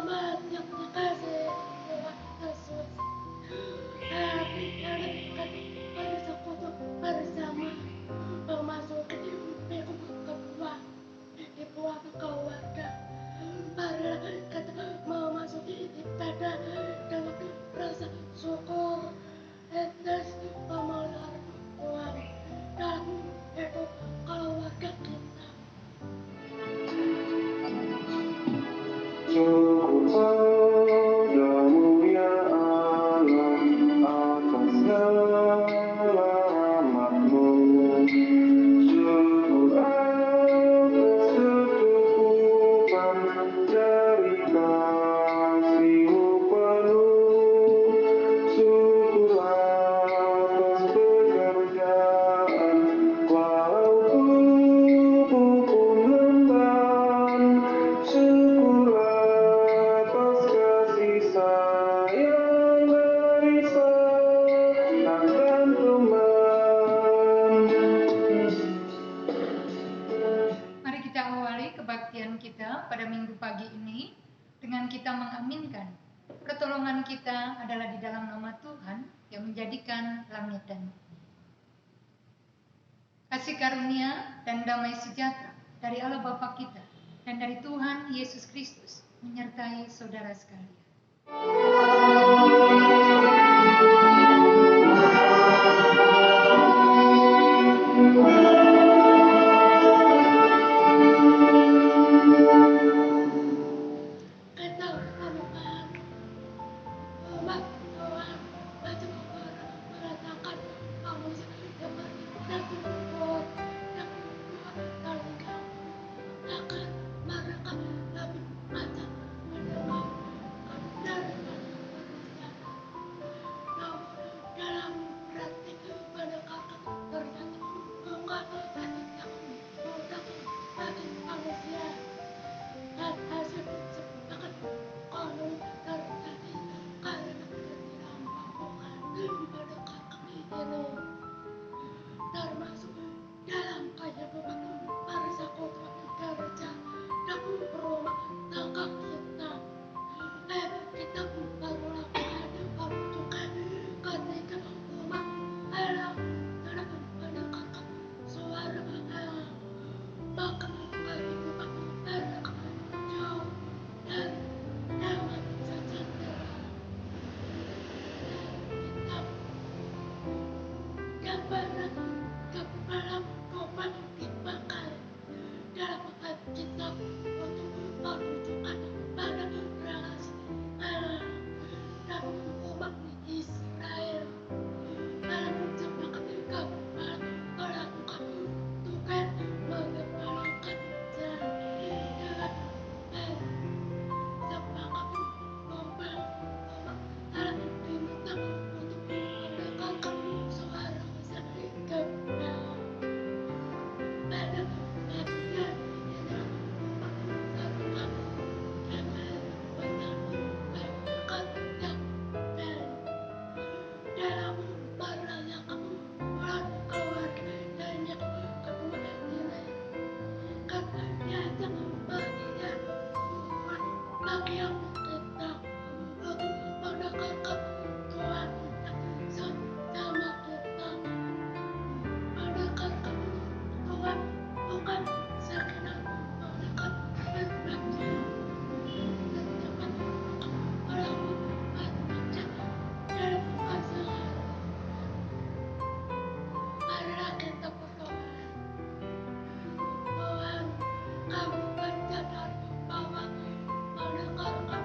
banyak kasih Tuhan Yesus. Kita bersekutu bersama memasuki minggu kedua di buah keluarga. Marilah kita memasuki ibadah dengan rasa syukur atas pemelihara Tuhan dalam hidup keluarga kita. Syukur padamu ya Allah atas segala rahmat-Mu. Syukur atas kecukupan dari kasih-Mu penuh. Syukur atas pekerjaan walau tubuh pun lemban. Syukur atas kasih sayang dari sanak dan teman. Mari kita awali kebaktian kita pada minggu pagi ini dengan kita mengaminkan pertolongan kita adalah di dalam nama Tuhan yang menjadikan langit dan bumi. Kasih karunia dan damai sejahtera dari Allah Bapa kita dan dari Tuhan Yesus Kristus menyertai saudara sekalian. Kita lakukan umat Tuhan wajib meratakan manusia yang bertakut yang kedua dari kamu akan mereka lebih macam menerima kebenaran manusia. Namun dalam praktik pendekatan ternyata bukan hati yang mudah bagi manusia. Dan hasil sepakat konon terjadi karena ketidakmampuan pendekatan ini, termasuk dalam kehidupan persekutuan kerja dan rumah tangga kita. Kita barulah menunjukkan ketika umat Allah dalam mendengarkan suara Allah, maka kehidupan mereka jauh dan damai sejahtera. Kita yang berat dalam doa dipakai dalam Alkitab untuk menunjukkan pada relasi Allah dan umat Israel. Allah menciptakan kepala melakukan tugas mengembalikan jalan dengan baik. Sepakat membangun umat Allah diminta untuk mendengarkan suara sang gembala. Pada bagian ini umat serukan dengan menyampaikan yang baik dalam merayakan bulan keluarga dan yang kedua ini kan diajak bagian umat bagian kita untuk mendengarkan Tuhan yang sama kita. Mendengarkan Tuhan bukan sekedar mendengar berbagi, tetapi melakukan dalam keseharian. Marilah kita berdoa. Tuhan, kami bersadar bahwa mendengarkan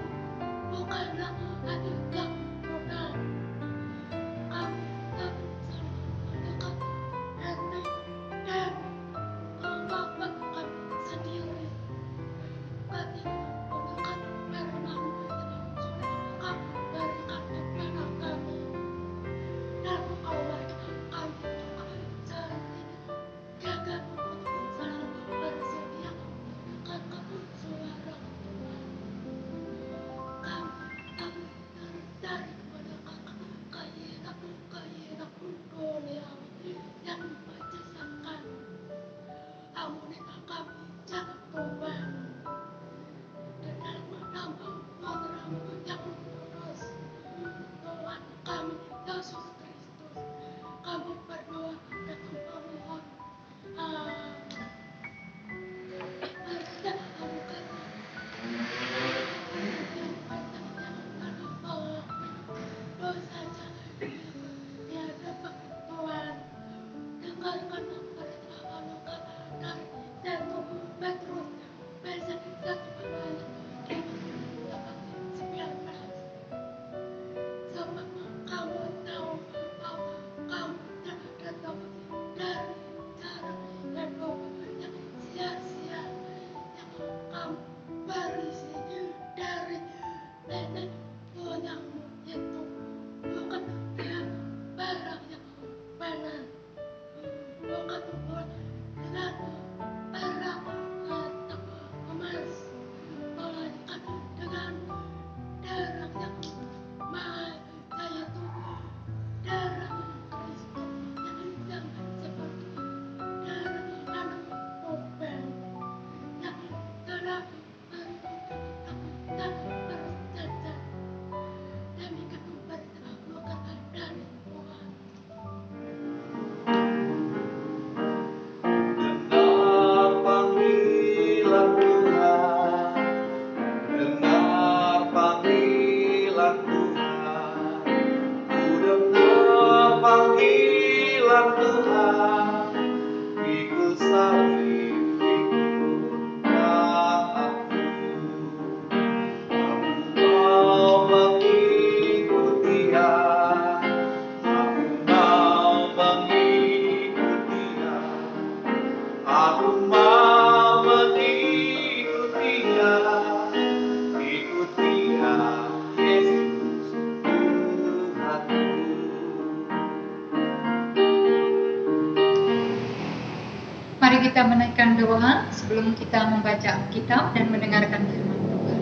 berdoa sebelum kita membaca Alkitab dan mendengarkan firman Tuhan.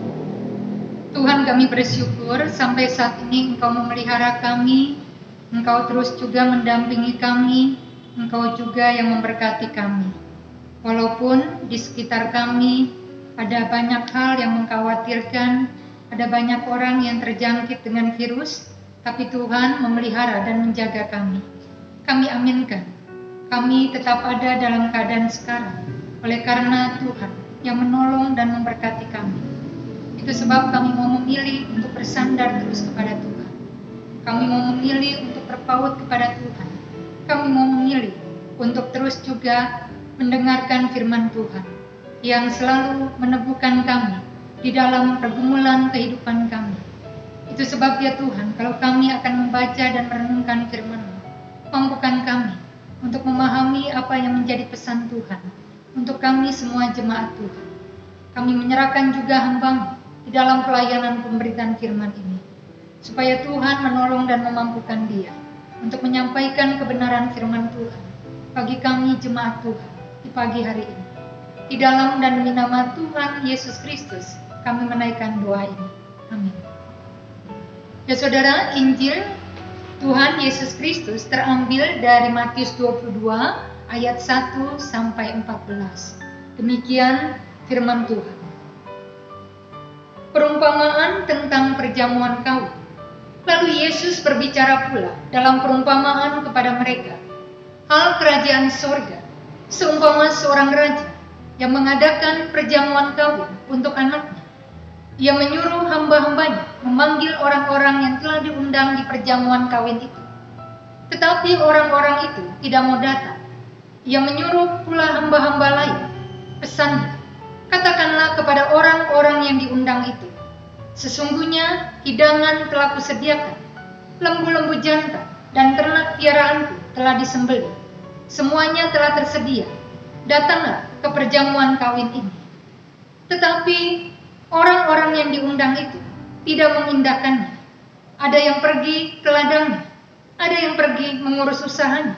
Tuhan, kami bersyukur sampai saat ini Engkau memelihara kami, Engkau terus juga mendampingi kami, Engkau juga yang memberkati kami. Walaupun di sekitar kami ada banyak hal yang mengkhawatirkan, ada banyak orang yang terjangkit dengan virus, tapi Tuhan memelihara dan menjaga kami. Kami aminkan, kami tetap ada dalam keadaan sekarang, oleh karena Tuhan yang menolong dan memberkati kami. Itu sebab kami mau memilih untuk bersandar terus kepada Tuhan. Kami mau memilih untuk terpaut kepada Tuhan. Kami mau memilih untuk terus juga mendengarkan firman Tuhan yang selalu meneguhkan kami di dalam pergumulan kehidupan kami. Itu sebab ya Tuhan, kalau kami akan membaca dan merenungkan firman-Mu, mampukan kami untuk memahami apa yang menjadi pesan Tuhan untuk kami semua jemaat Tuhan. Kami menyerahkan juga hamba-Mu di dalam pelayanan pemberitaan firman ini, supaya Tuhan menolong dan memampukan dia untuk menyampaikan kebenaran firman Tuhan bagi kami jemaat Tuhan di pagi hari ini. Di dalam dan demi nama Tuhan Yesus Kristus, kami menaikkan doa ini. Amin. Ya saudara, Injil Tuhan Yesus Kristus terambil dari Matius 22 ayat 1 sampai 14. Demikian firman Tuhan. Perumpamaan tentang perjamuan kawin. Lalu Yesus berbicara pula dalam perumpamaan kepada mereka hal kerajaan sorga, seumpama seorang raja yang mengadakan perjamuan kawin untuk anaknya. Ia menyuruh hamba-hambanya memanggil orang-orang yang telah diundang di perjamuan kawin itu. Tetapi orang-orang itu tidak mau datang. Ia menyuruh pula hamba-hamba lain. Pesannya, katakanlah kepada orang-orang yang diundang itu, sesungguhnya hidangan telah kusediakan, lembu-lembu jantan dan ternak piaraanku telah disembelih. Semuanya telah tersedia. Datanglah ke perjamuan kawin ini. Tetapi orang-orang yang diundang itu tidak mengindahkannya. Ada yang pergi ke ladangnya, ada yang pergi mengurus usahanya,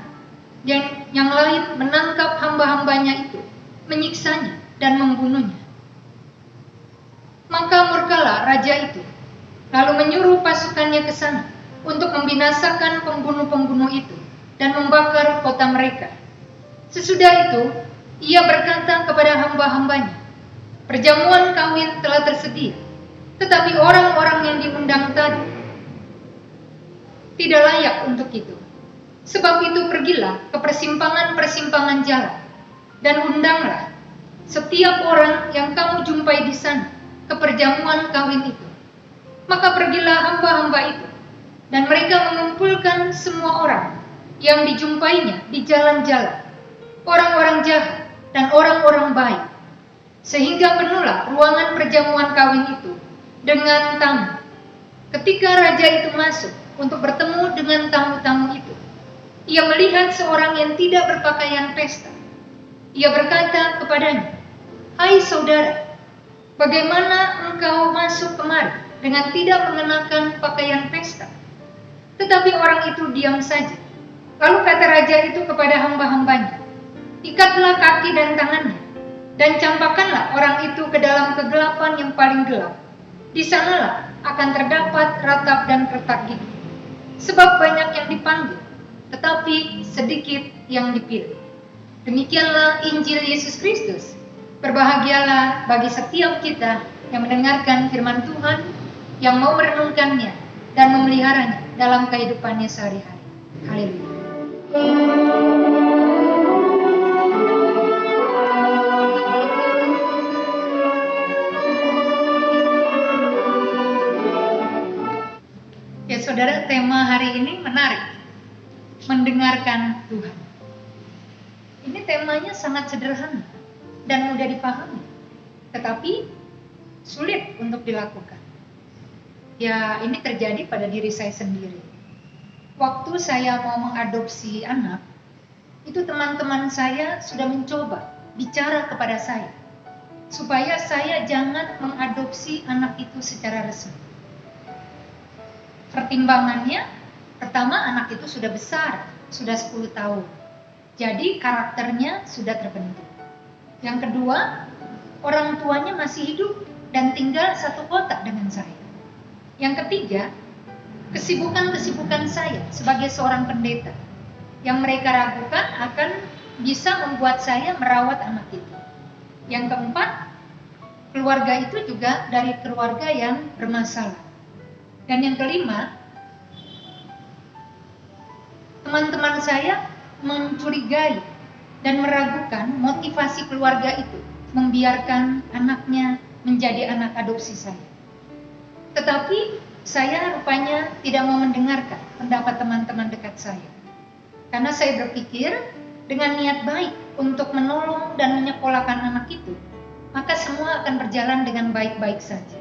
dan yang lain menangkap hamba-hambanya itu, menyiksanya dan membunuhnya. Maka murkalah raja itu, lalu menyuruh pasukannya ke sana untuk membinasakan pembunuh-pembunuh itu dan membakar kota mereka. Sesudah itu, ia berkata kepada hamba-hambanya, perjamuan kawin telah tersedia, tetapi orang-orang yang diundang tadi tidak layak untuk itu. Sebab itu pergilah ke persimpangan-persimpangan jalan, dan undanglah setiap orang yang kamu jumpai di sana ke perjamuan kawin itu. Maka pergilah hamba-hamba itu, dan mereka mengumpulkan semua orang yang dijumpainya di jalan-jalan, orang-orang jahat dan orang-orang baik, sehingga penuhlah ruangan perjamuan kawin itu dengan tamu. Ketika raja itu masuk untuk bertemu dengan tamu-tamu itu, ia melihat seorang yang tidak berpakaian pesta. Ia berkata kepadanya, "Hai saudara, bagaimana engkau masuk kemari dengan tidak mengenakan pakaian pesta?" Tetapi orang itu diam saja. Lalu kata raja itu kepada hamba-hambanya, "Ikatlah kaki dan tangannya, dan campakkanlah orang itu ke dalam kegelapan yang paling gelap. Di sanalah akan terdapat ratap dan retak gigi. Sebab banyak yang dipanggil, tetapi sedikit yang dipilih." Demikianlah Injil Yesus Kristus. Berbahagialah bagi setiap kita yang mendengarkan firman Tuhan, yang mau merenungkannya dan memeliharanya dalam kehidupannya sehari-hari. Haleluya. Ya saudara, tema hari ini menarik. Mendengarkan Tuhan. Ini temanya sangat sederhana dan mudah dipahami, tetapi sulit untuk dilakukan. Ya, ini terjadi pada diri saya sendiri. Waktu saya mau mengadopsi anak, itu teman-teman saya sudah mencoba bicara kepada saya, supaya saya jangan mengadopsi anak itu secara resmi. Pertimbangannya, pertama anak itu sudah besar, sudah 10 tahun. Jadi karakternya sudah terbentuk. Yang kedua, orang tuanya masih hidup dan tinggal satu kota dengan saya. Yang ketiga, kesibukan-kesibukan saya sebagai seorang pendeta yang mereka ragukan akan bisa membuat saya merawat anak itu. Yang keempat, keluarga itu juga dari keluarga yang bermasalah. Dan yang kelima, teman-teman saya mencurigai dan meragukan motivasi keluarga itu membiarkan anaknya menjadi anak adopsi saya. Tetapi saya rupanya tidak mau mendengarkan pendapat teman-teman dekat saya. Karena saya berpikir dengan niat baik untuk menolong dan menyekolahkan anak itu, maka semua akan berjalan dengan baik-baik saja.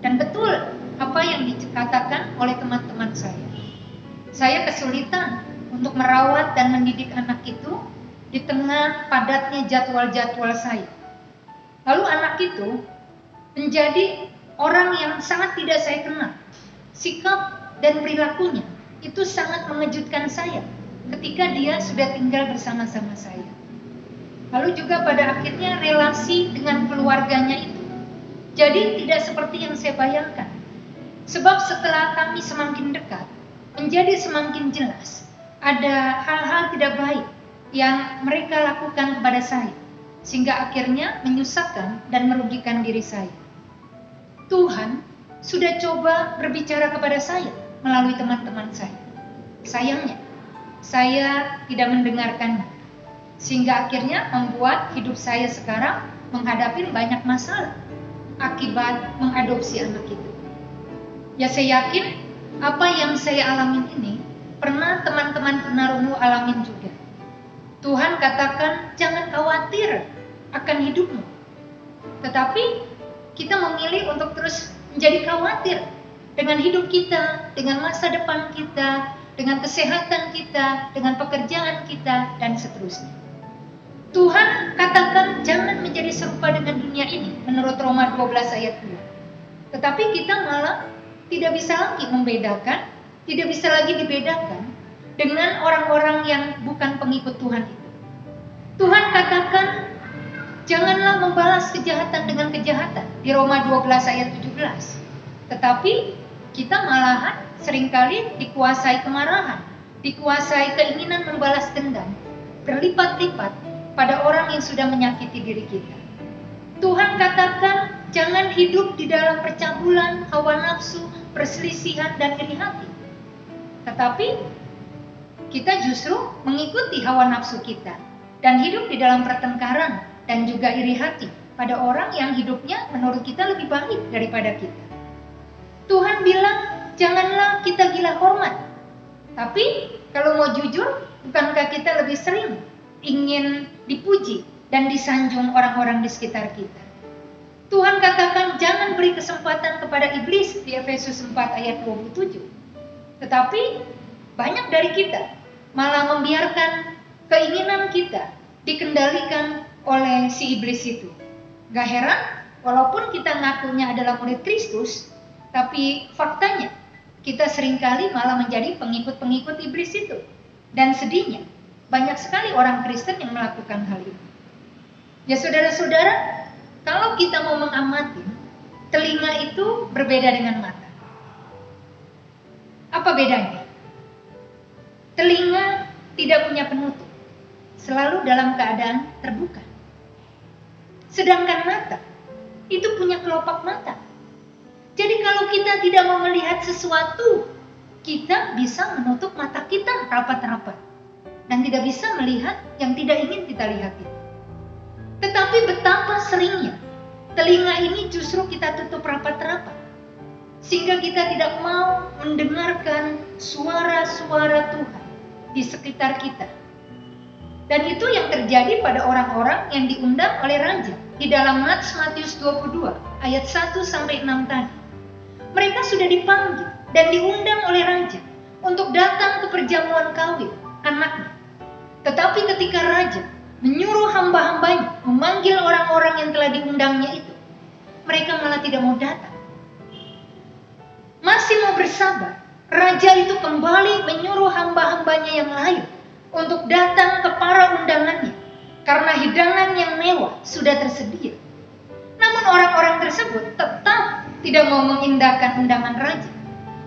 Dan betul apa yang dikatakan oleh teman-teman saya. Saya kesulitan untuk merawat dan mendidik anak itu di tengah padatnya jadwal-jadwal saya. Lalu anak itu menjadi orang yang sangat tidak saya kenal. Sikap dan perilakunya itu sangat mengejutkan saya ketika dia sudah tinggal bersama-sama saya. Lalu juga pada akhirnya relasi dengan keluarganya itu jadi tidak seperti yang saya bayangkan. Sebab setelah kami semakin dekat, menjadi semakin jelas ada hal-hal tidak baik yang mereka lakukan kepada saya, sehingga akhirnya menyusahkan dan merugikan diri saya. Tuhan sudah coba berbicara kepada saya melalui teman-teman saya. Sayangnya, saya tidak mendengarkannya, sehingga akhirnya membuat hidup saya sekarang menghadapi banyak masalah akibat mengadopsi anak itu. Ya, saya yakin apa yang saya alamin ini pernah teman-teman penarungu alamin juga. Tuhan katakan jangan khawatir akan hidupmu. Tetapi kita memilih untuk terus menjadi khawatir dengan hidup kita, dengan masa depan kita, dengan kesehatan kita, dengan pekerjaan kita, dan seterusnya. Tuhan katakan jangan menjadi serupa dengan dunia ini menurut Roma 12 ayat 2. Tetapi kita malah tidak bisa lagi membedakan, tidak bisa lagi dibedakan dengan orang-orang yang bukan pengikut Tuhan itu. Tuhan katakan janganlah membalas kejahatan dengan kejahatan di Roma 12 ayat 17. Tetapi kita malahan seringkali dikuasai kemarahan, dikuasai keinginan membalas dendam berlipat-lipat pada orang yang sudah menyakiti diri kita. Tuhan katakan jangan hidup di dalam percabulan, hawa nafsu, perselisihan, dan iri hati. Tetapi kita justru mengikuti hawa nafsu kita dan hidup di dalam pertengkaran dan juga iri hati pada orang yang hidupnya menurut kita lebih baik daripada kita. Tuhan bilang janganlah kita gila hormat. Tapi kalau mau jujur, bukankah kita lebih sering ingin dipuji dan disanjung orang-orang di sekitar kita? Tuhan katakan jangan beri kesempatan kepada iblis di Efesus 4 ayat 27. Tetapi banyak dari kita malah membiarkan keinginan kita dikendalikan oleh si iblis itu. Gak heran, walaupun kita ngakunya adalah murid Kristus, tapi faktanya kita seringkali malah menjadi pengikut-pengikut iblis itu. Dan sedihnya, banyak sekali orang Kristen yang melakukan hal itu. Ya saudara-saudara, kalau kita mau mengamati, telinga itu berbeda dengan mata. Apa bedanya? Telinga tidak punya penutup, selalu dalam keadaan terbuka. Sedangkan mata itu punya kelopak mata. Jadi kalau kita tidak mau melihat sesuatu, kita bisa menutup mata kita rapat-rapat dan tidak bisa melihat yang tidak ingin kita lihat itu. Tetapi betapa seringnya telinga ini justru kita tutup rapat-rapat, sehingga kita tidak mau mendengarkan suara-suara Tuhan di sekitar kita. Dan itu yang terjadi pada orang-orang yang diundang oleh raja di dalam Matius 22 ayat 1 sampai 6 tadi. Mereka sudah dipanggil dan diundang oleh raja untuk datang ke perjamuan kawin anaknya. Tetapi ketika raja menyuruh hamba-hambanya memanggil orang-orang yang telah diundangnya itu, mereka malah tidak mau datang. Masih mau bersabar, raja itu kembali menyuruh hamba-hambanya yang lain untuk datang ke para undangannya karena hidangan yang mewah sudah tersedia. Namun orang-orang tersebut tetap tidak mau mengindahkan undangan raja.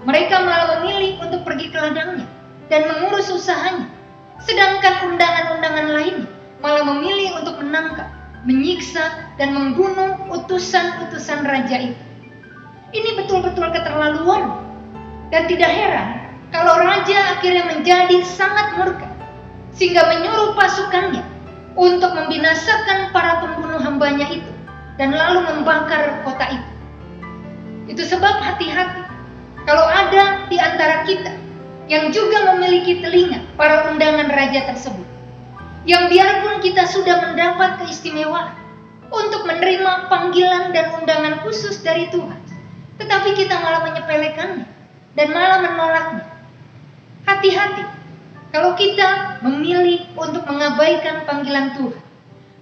Mereka malah memilih untuk pergi ke ladangnya dan mengurus usahanya. Sedangkan undangan-undangan lainnya malah memilih untuk menangkap, menyiksa, dan membunuh utusan-utusan raja itu. Ini betul-betul keterlaluan. Dan tidak heran kalau raja akhirnya menjadi sangat murka, sehingga menyuruh pasukannya untuk membinasakan para pembunuh hambanya itu dan lalu membakar kota itu. Itu sebab hati-hati kalau ada di antara kita yang juga memiliki telinga para undangan raja tersebut, yang biarpun kita sudah mendapat keistimewaan untuk menerima panggilan dan undangan khusus dari Tuhan, tetapi kita malah menyepelekannya dan malah menolaknya. Hati-hati kalau kita memilih untuk mengabaikan panggilan Tuhan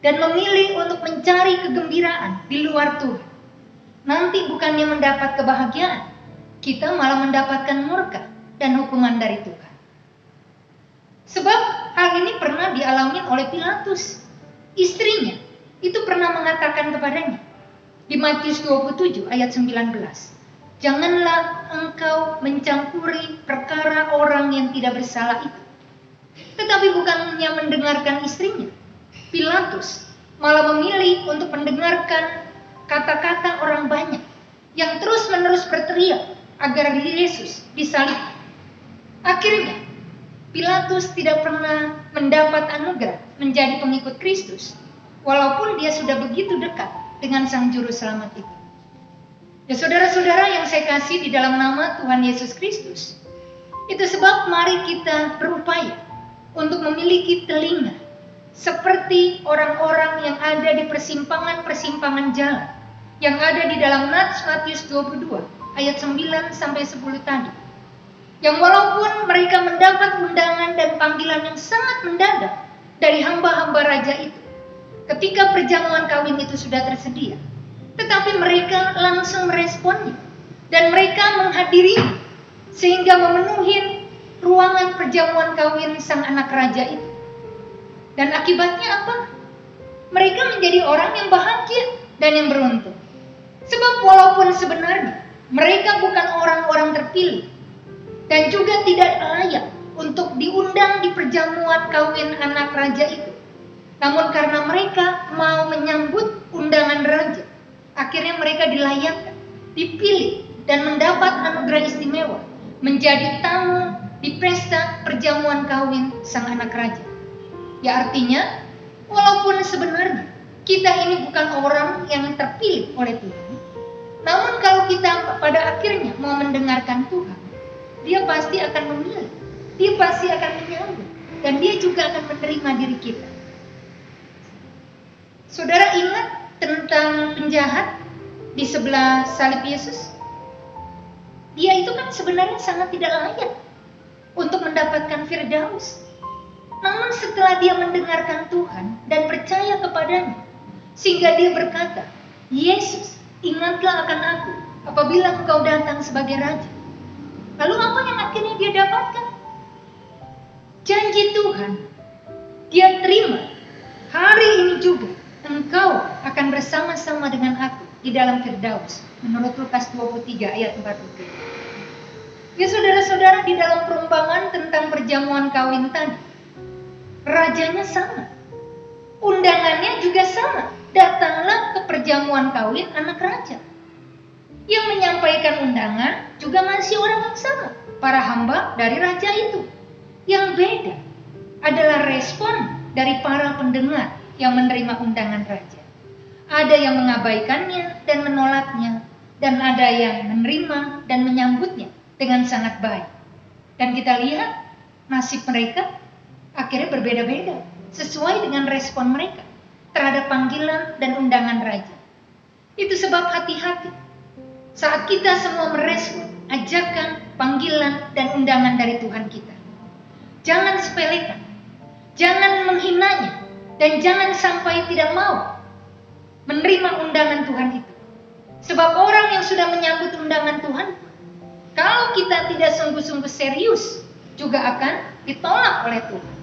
dan memilih untuk mencari kegembiraan di luar Tuhan. Nanti bukannya mendapat kebahagiaan, kita malah mendapatkan murka dan hukuman dari Tuhan. Sebab hal ini pernah dialami oleh Pilatus. Istrinya itu pernah mengatakan kepadanya di Matius 27 ayat 19, "Janganlah engkau mencampuri perkara orang yang tidak bersalah itu." Tetapi bukannya mendengarkan istrinya, Pilatus malah memilih untuk mendengarkan kata-kata orang banyak yang terus-menerus berteriak agar Yesus disalib. Akhirnya, Pilatus tidak pernah mendapat anugerah menjadi pengikut Kristus, walaupun dia sudah begitu dekat dengan Sang Juru Selamat itu. Ya saudara-saudara yang saya kasih di dalam nama Tuhan Yesus Kristus, itu sebab mari kita berupaya untuk memiliki telinga seperti orang-orang yang ada di persimpangan-persimpangan jalan yang ada di dalam Matius 22 ayat 9 sampai 10 tadi. Yang walaupun mereka mendapat undangan dan panggilan yang sangat mendadak dari hamba-hamba raja itu, ketika perjamuan kawin itu sudah tersedia, tetapi mereka langsung meresponnya dan mereka menghadiri sehingga memenuhi ruangan perjamuan kawin sang anak raja itu. Dan akibatnya apa? Mereka menjadi orang yang bahagia dan yang beruntung. Sebab walaupun sebenarnya mereka bukan orang-orang terpilih dan juga tidak layak untuk diundang di perjamuan kawin anak raja itu, namun karena mereka mau menyambut undangan raja, akhirnya mereka dilayakkan, dipilih, dan mendapat anugerah istimewa menjadi tamu di pesta perjamuan kawin sang anak raja. Ya artinya, walaupun sebenarnya kita ini bukan orang yang terpilih oleh Tuhan, namun kalau kita pada akhirnya mau mendengarkan Tuhan, Dia pasti akan memilih, Dia pasti akan menyambut, dan Dia juga akan menerima diri kita. Saudara ingat tentang penjahat di sebelah salib Yesus? Dia itu kan sebenarnya sangat tidak layak untuk mendapatkan Firdaus. Namun setelah dia mendengarkan Tuhan dan percaya kepadanya, sehingga dia berkata, "Yesus, ingatlah akan aku apabila engkau datang sebagai Raja." Lalu apa yang akhirnya dia dapatkan? Janji Tuhan. Dia terima. Hari ini juga engkau akan bersama-sama dengan aku di dalam Firdaus. Menurut Lukas 23 ayat 47. Ya saudara-saudara, di dalam perumpamaan tentang perjamuan kawin tadi, rajanya sama, undangannya juga sama. Datanglah ke perjamuan kawin anak raja. Yang menyampaikan undangan juga masih orang yang sama, para hamba dari raja itu. Yang beda adalah respon dari para pendengar yang menerima undangan raja. Ada yang mengabaikannya dan menolaknya, dan ada yang menerima dan menyambutnya dengan sangat baik. Dan kita lihat nasib mereka akhirnya berbeda-beda sesuai dengan respon mereka terhadap panggilan dan undangan raja. Itu sebab hati-hati saat kita semua merespon ajakan, panggilan, dan undangan dari Tuhan kita. Jangan sepelekan, jangan menghinanya, dan jangan sampai tidak mau menerima undangan Tuhan itu. Sebab orang yang sudah menyambut undangan Tuhan, kalau kita tidak sungguh-sungguh serius, juga akan ditolak oleh Tuhan.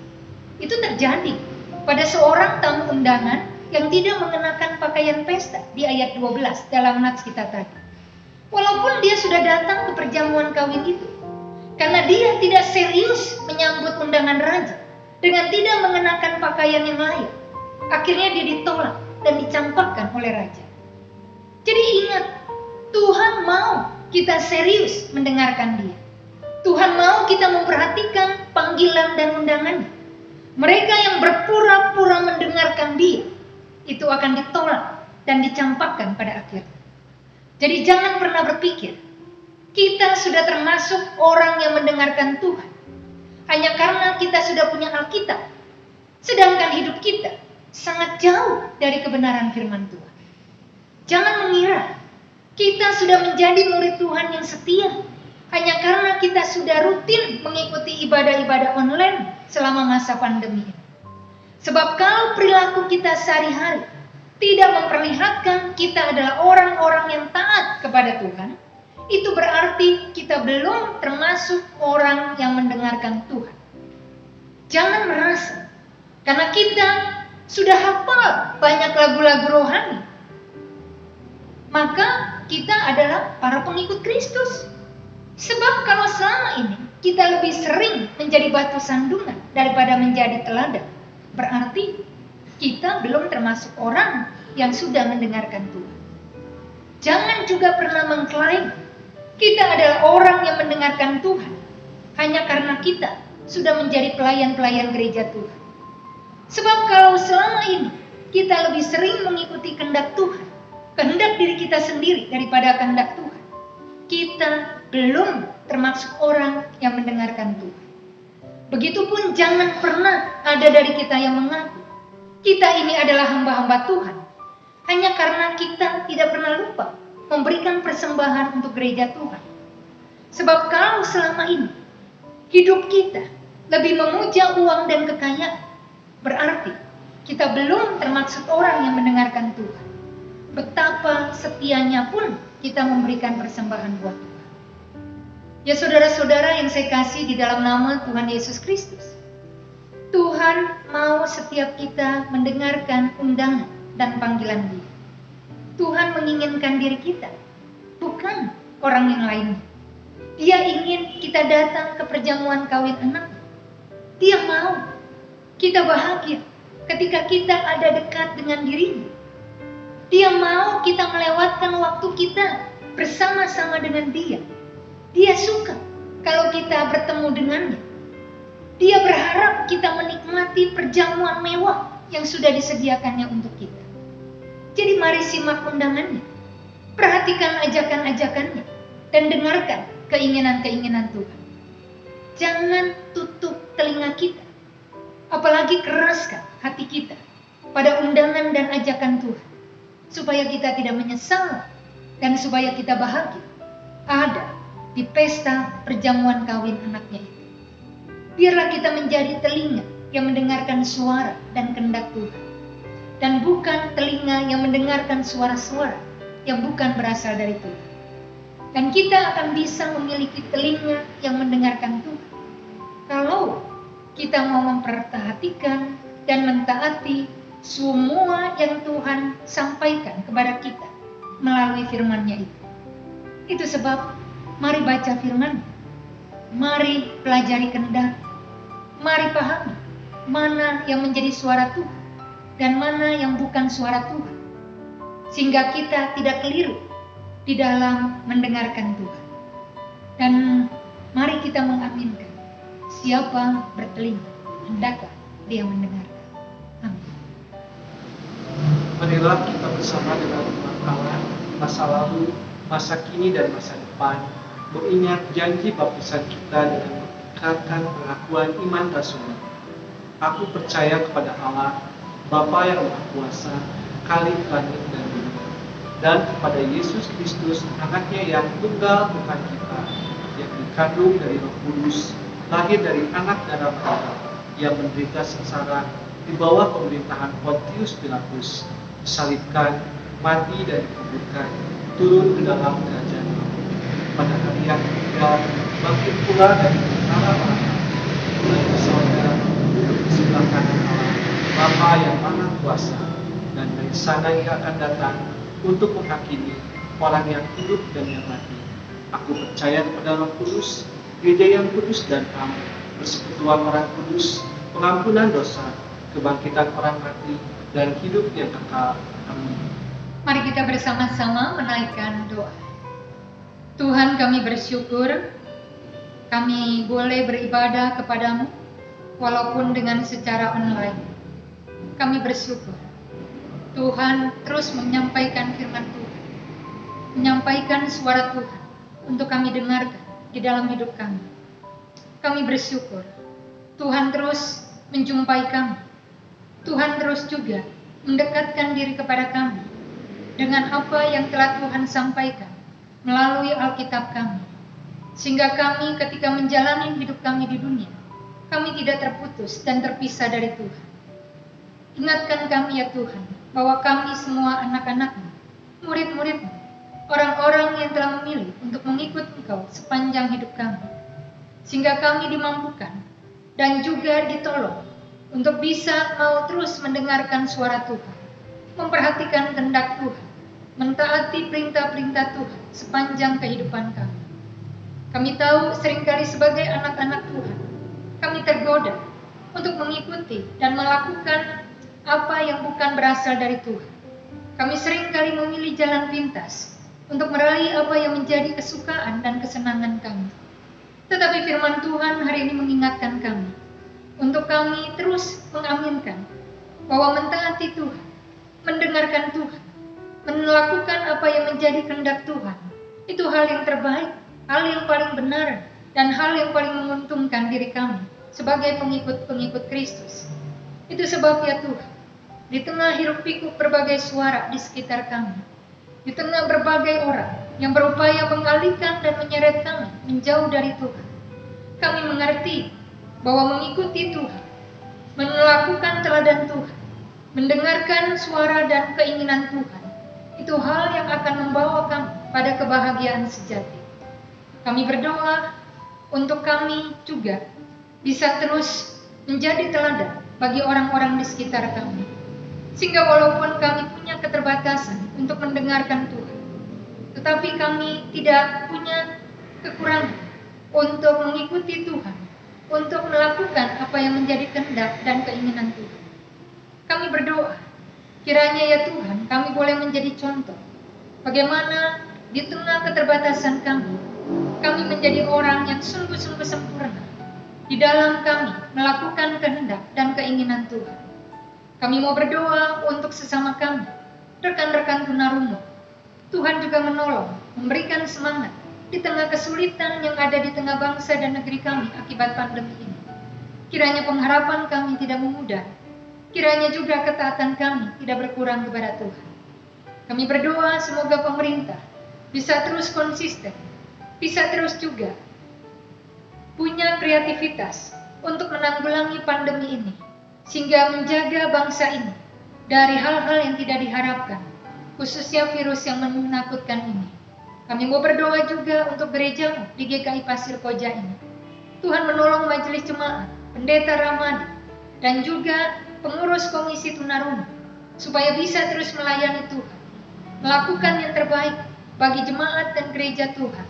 Itu terjadi pada seorang tamu undangan yang tidak mengenakan pakaian pesta di ayat 12 dalam nats kita tadi. Walaupun dia sudah datang ke perjamuan kawin itu, karena dia tidak serius menyambut undangan raja dengan tidak mengenakan pakaian yang layak, akhirnya dia ditolak dan dicampakkan oleh raja. Jadi ingat, Tuhan mau kita serius mendengarkan dia. Tuhan mau kita memperhatikan panggilan dan undangannya. Mereka yang berpura-pura mendengarkan dia, itu akan ditolak dan dicampakkan pada akhirnya. Jadi jangan pernah berpikir, kita sudah termasuk orang yang mendengarkan Tuhan hanya karena kita sudah punya Alkitab, sedangkan hidup kita sangat jauh dari kebenaran firman Tuhan. Jangan mengira kita sudah menjadi murid Tuhan yang setia hanya karena kita sudah rutin mengikuti ibadah-ibadah online selama masa pandemi ini. Sebab kalau perilaku kita sehari-hari tidak memperlihatkan kita adalah orang-orang yang taat kepada Tuhan, itu berarti kita belum termasuk orang yang mendengarkan Tuhan. Jangan merasa karena kita sudah hafal banyak lagu-lagu rohani, maka kita adalah para pengikut Kristus. Sebab kalau selama ini kita lebih sering menjadi batu sandungan daripada menjadi teladan, berarti kita belum termasuk orang yang sudah mendengarkan Tuhan. Jangan juga pernah mengklaim kita adalah orang yang mendengarkan Tuhan hanya karena kita sudah menjadi pelayan-pelayan gereja Tuhan. Sebab kalau selama ini kita lebih sering mengikuti kehendak Tuhan, kehendak diri kita sendiri daripada kehendak Tuhan, kita belum termasuk orang yang mendengarkan Tuhan. Begitupun jangan pernah ada dari kita yang mengaku kita ini adalah hamba-hamba Tuhan hanya karena kita tidak pernah lupa memberikan persembahan untuk gereja Tuhan. Sebab kalau selama ini hidup kita lebih memuja uang dan kekayaan, berarti kita belum termasuk orang yang mendengarkan Tuhan. Betapa setianya pun kita memberikan persembahan buat Tuhan. Ya saudara-saudara yang saya kasih di dalam nama Tuhan Yesus Kristus, Tuhan mau setiap kita mendengarkan undangan dan panggilan Dia. Tuhan menginginkan diri kita, bukan orang yang lainnya. Dia ingin kita datang ke perjamuan kawin anaknya. Dia mau kita bahagia ketika kita ada dekat dengan dirinya. Dia mau kita melewatkan waktu kita bersama-sama dengan Dia. Dia suka kalau kita bertemu dengannya. Dia berharap kita menikmati perjamuan mewah yang sudah disediakannya untuk kita. Jadi mari simak undangannya, perhatikan ajakan-ajakannya, dan dengarkan keinginan-keinginan Tuhan. Jangan tutup telinga kita, apalagi keraskan hati kita pada undangan dan ajakan Tuhan, supaya kita tidak menyesal dan supaya kita bahagia ada di pesta perjamuan kawin anaknya itu. Biarlah kita menjadi telinga yang mendengarkan suara dan kehendak Tuhan, dan bukan telinga yang mendengarkan suara-suara yang bukan berasal dari Tuhan. Dan kita akan bisa memiliki telinga yang mendengarkan Tuhan kalau kita mau memperhatikan dan mentaati semua yang Tuhan sampaikan kepada kita melalui firman-Nya itu. Itu sebab mari baca firman, mari pelajari kehendak, mari pahami mana yang menjadi suara Tuhan dan mana yang bukan suara Tuhan, sehingga kita tidak keliru di dalam mendengarkan Tuhan. Dan mari kita mengaminkan, siapa bertelinga, hendaklah dia mendengarkan. Amin. Marilah kita bersama dengan umat Allah, masa lalu, masa kini, dan masa depan, mengingat janji baptisan kita dengan mengikatkan pengakuan iman Rasul. Aku percaya kepada Allah, Bapa yang Maha Kuasa, Khalik langit dan bumi, dan kepada Yesus Kristus, anaknya yang tunggal Tuhan kita, yang dikandung dari Roh Kudus, lahir dari anak darah Maria, yang menderita sengsara di bawah pemerintahan Pontius Pilatus, disalibkan, mati dan dikuburkan, turun ke dalam kerajaan Allah. Pada hari yang ketiga, bangkit pula dari antara orang mati, mulai di sorga, duduk di sebelah kanan Allah, Bapa yang Maha Kuasa, dan dari sana Ia akan datang untuk menghakimi orang yang hidup dan yang mati. Aku percaya kepada Roh Kudus, gereja yang kudus dan am, persekutuan orang kudus, pengampunan dosa, kebangkitan orang mati, dan hidup yang kekal. Amin. Mari kita bersama-sama menaikkan doa. Tuhan, kami bersyukur kami boleh beribadah kepadamu walaupun dengan secara online. Kami bersyukur Tuhan terus menyampaikan firman Tuhan, menyampaikan suara Tuhan untuk kami dengarkan di dalam hidup kami. Kami bersyukur Tuhan terus menjumpai kami. Tuhan terus juga mendekatkan diri kepada kami dengan apa yang telah Tuhan sampaikan melalui Alkitab kami. Sehingga kami ketika menjalani hidup kami di dunia, kami tidak terputus dan terpisah dari Tuhan. Ingatkan kami ya Tuhan, bahwa kami semua anak-anak-Mu, murid-murid-Mu, orang-orang yang telah memilih untuk mengikut Engkau sepanjang hidup kami. Sehingga kami dimampukan dan juga ditolong untuk bisa mau terus mendengarkan suara Tuhan, memperhatikan kehendak Tuhan, mentaati perintah-perintah Tuhan sepanjang kehidupan kami. Kami tahu seringkali sebagai anak-anak Tuhan, kami tergoda untuk mengikuti dan melakukan apa yang bukan berasal dari Tuhan. Kami seringkali memilih jalan pintas untuk meraih apa yang menjadi kesukaan dan kesenangan kami. Tetapi firman Tuhan hari ini mengingatkan kami untuk kami terus mengaminkan bahwa mentaati Tuhan, mendengarkan Tuhan, melakukan apa yang menjadi kehendak Tuhan, itu hal yang terbaik, hal yang paling benar, dan hal yang paling menguntungkan diri kami sebagai pengikut-pengikut Kristus. Itu sebabnya Tuhan, di tengah hiruk pikuk berbagai suara di sekitar kami, di tengah berbagai orang yang berupaya mengalihkan dan menyeret kami menjauh dari Tuhan, kami mengerti bahwa mengikuti Tuhan, melakukan teladan Tuhan, mendengarkan suara dan keinginan Tuhan, itu hal yang akan membawa kami pada kebahagiaan sejati. Kami berdoa untuk kami juga bisa terus menjadi teladan bagi orang-orang di sekitar kami. Sehingga walaupun kami punya keterbatasan untuk mendengarkan Tuhan, tetapi kami tidak punya kekurangan untuk mengikuti Tuhan, untuk melakukan apa yang menjadi kehendak dan keinginan Tuhan. Kami berdoa, kiranya ya Tuhan, kami boleh menjadi contoh bagaimana di tengah keterbatasan kami menjadi orang yang sungguh-sungguh sempurna di dalam kami melakukan kehendak dan keinginan Tuhan. Kami mau berdoa untuk sesama kami, rekan-rekan tunarungu. Tuhan juga menolong, memberikan semangat di tengah kesulitan yang ada di tengah bangsa dan negeri kami akibat pandemi ini. Kiranya pengharapan kami tidak memudar, kiranya juga ketaatan kami tidak berkurang kepada Tuhan. Kami berdoa semoga pemerintah bisa terus konsisten, bisa terus juga punya kreativitas untuk menanggulangi pandemi ini, sehingga menjaga bangsa ini dari hal-hal yang tidak diharapkan, khususnya virus yang menakutkan ini. Kami mau berdoa juga untuk gereja di GKI Pasir Koja ini. Tuhan menolong majelis jemaat, pendeta Ramadi, dan juga pengurus komisi tunarungu, supaya bisa terus melayani Tuhan, melakukan yang terbaik bagi jemaat dan gereja Tuhan,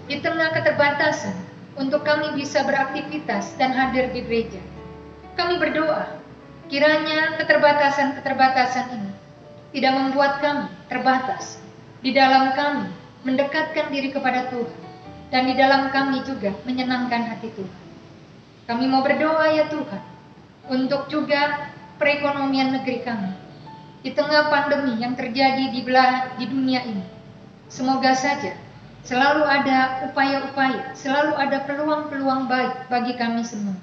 di tengah keterbatasan untuk kami bisa beraktivitas dan hadir di gereja. Kami berdoa, kiranya keterbatasan-keterbatasan ini tidak membuat kami terbatas di dalam kami mendekatkan diri kepada Tuhan, dan di dalam kami juga menyenangkan hati Tuhan. Kami mau berdoa ya Tuhan, untuk juga perekonomian negeri kami di tengah pandemi yang terjadi di dunia ini. Semoga saja selalu ada upaya-upaya, selalu ada peluang-peluang baik bagi kami semua,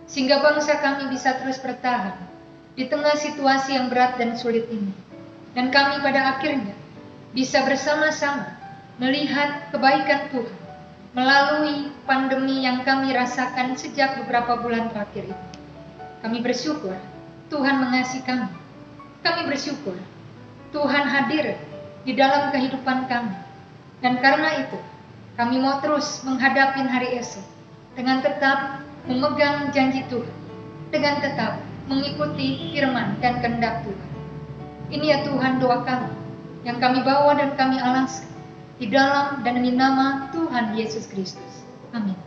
sehingga bangsa kami bisa terus bertahan di tengah situasi yang berat dan sulit ini. Dan kami pada akhirnya bisa bersama-sama melihat kebaikan Tuhan melalui pandemi yang kami rasakan sejak beberapa bulan terakhir ini. Kami bersyukur Tuhan mengasihi kami. Kami bersyukur Tuhan hadir di dalam kehidupan kami. Dan karena itu, kami mau terus menghadapi hari esok dengan tetap memegang janji Tuhan, dengan tetap mengikuti firman dan kehendak Tuhan. Ini ya Tuhan doa kami yang kami bawa dan kami alaskan di dalam dan demi nama Tuhan Yesus Kristus. Amin.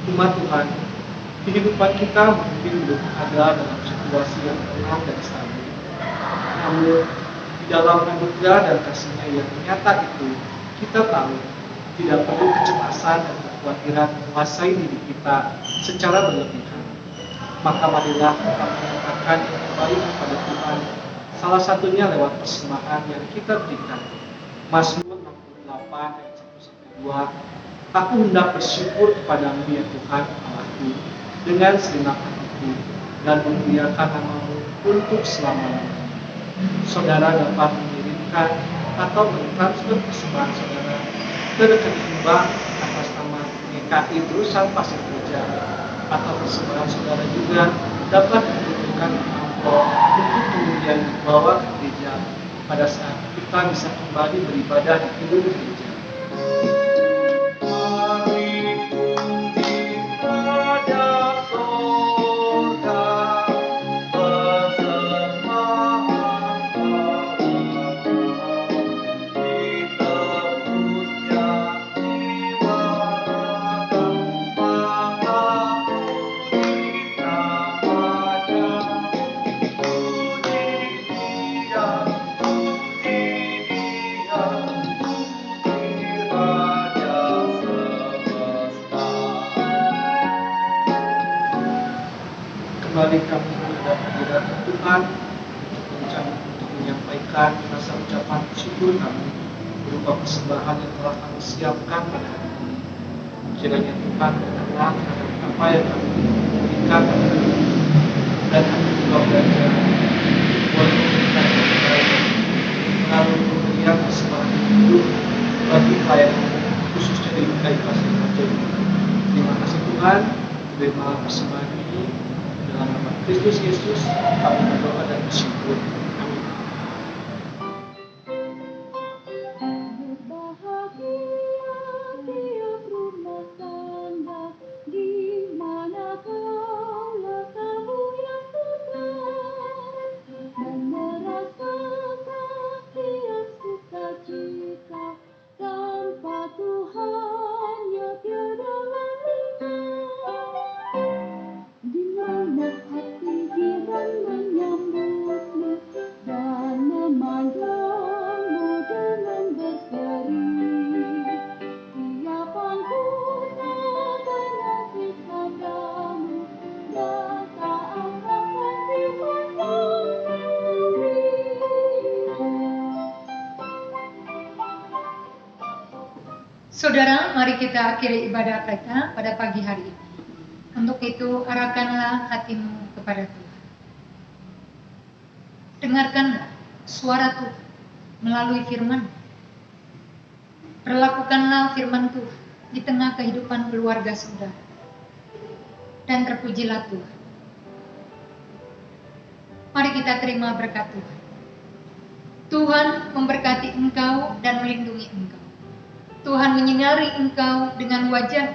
Umat Tuhan, kehidupan kita mungkin belum ada dalam situasi yang tenang dan stabil. Namun, di dalam anugerah dan kasih-Nya yang nyata itu, kita tahu tidak perlu kecemasan dan kekhawatiran menguasai diri kita secara berlebihan. Maka marilah kita menyatakan kembali kepada Tuhan, salah satunya lewat persembahan yang kita berikan. Mazmur 68 ayat 1-2, aku hendak bersyukur kepadamu ya Tuhan Allahku dengan segenap hatiku dan memuliakan nama-Mu untuk selama-lamanya. Saudara dapat mengirimkan atau mentransfer persembahan saudara ke rekening bank atas nama GKI Terusan Pasir Koja, atau persembahan saudara juga dapat dikirimkan amplop untuk kemudian dibawa ke gereja pada saat kita bisa kembali beribadah di gedung gereja. Kembali kami menghadap hadirat Tuhan untuk menyampaikan rasa ucapan syukur kami berupa persembahan yang telah kami siapkan pada hari ini. Kiranya Tuhan berkenan terhadap apa yang kami berikan dan kami juga belajar boleh memberikan yang terbaik melalui pemberian persembahan itu bagi pelayanan khususnya di GKI Pasir Koja. Terima kasih Tuhan, terima persembahan ini. Dalam nama Kristus Yesus, kami berdoa dan bersyukur. Amin. Berbahagia tiap rumah tangga di mana kau letakmu yang tetap, dan merasakan tiap sukacita tanpa Tuhan ya tiada lain. Di mana hati jiran menyambutmu dan memandangmu dengan berseri. Tiap anggota menangis padamu dan tak akan dipandang Saudara, mari kita akhiri ibadah kita pada pagi hari ini. Untuk itu, arahkanlah hatimu kepada Tuhan. Dengarkanlah suara Tuhan melalui firman. Perlakukanlah firman Tuhan di tengah kehidupan keluarga saudara. Dan terpujilah Tuhan. Mari kita terima berkat Tuhan. Tuhan memberkati engkau dan melindungi engkau. Tuhan menyinari engkau dengan wajah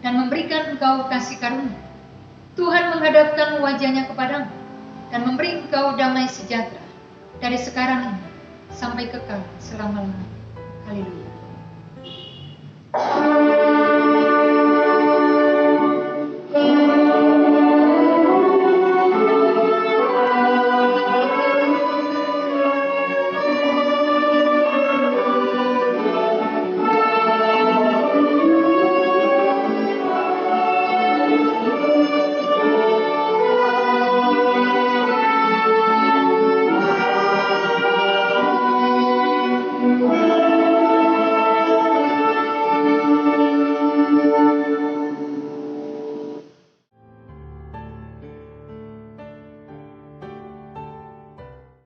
dan memberikan engkau kasih karunia. Tuhan menghadapkan wajahnya kepadamu dan memberi engkau damai sejahtera dari sekarang ini sampai kekal selama-lamanya. Haleluya.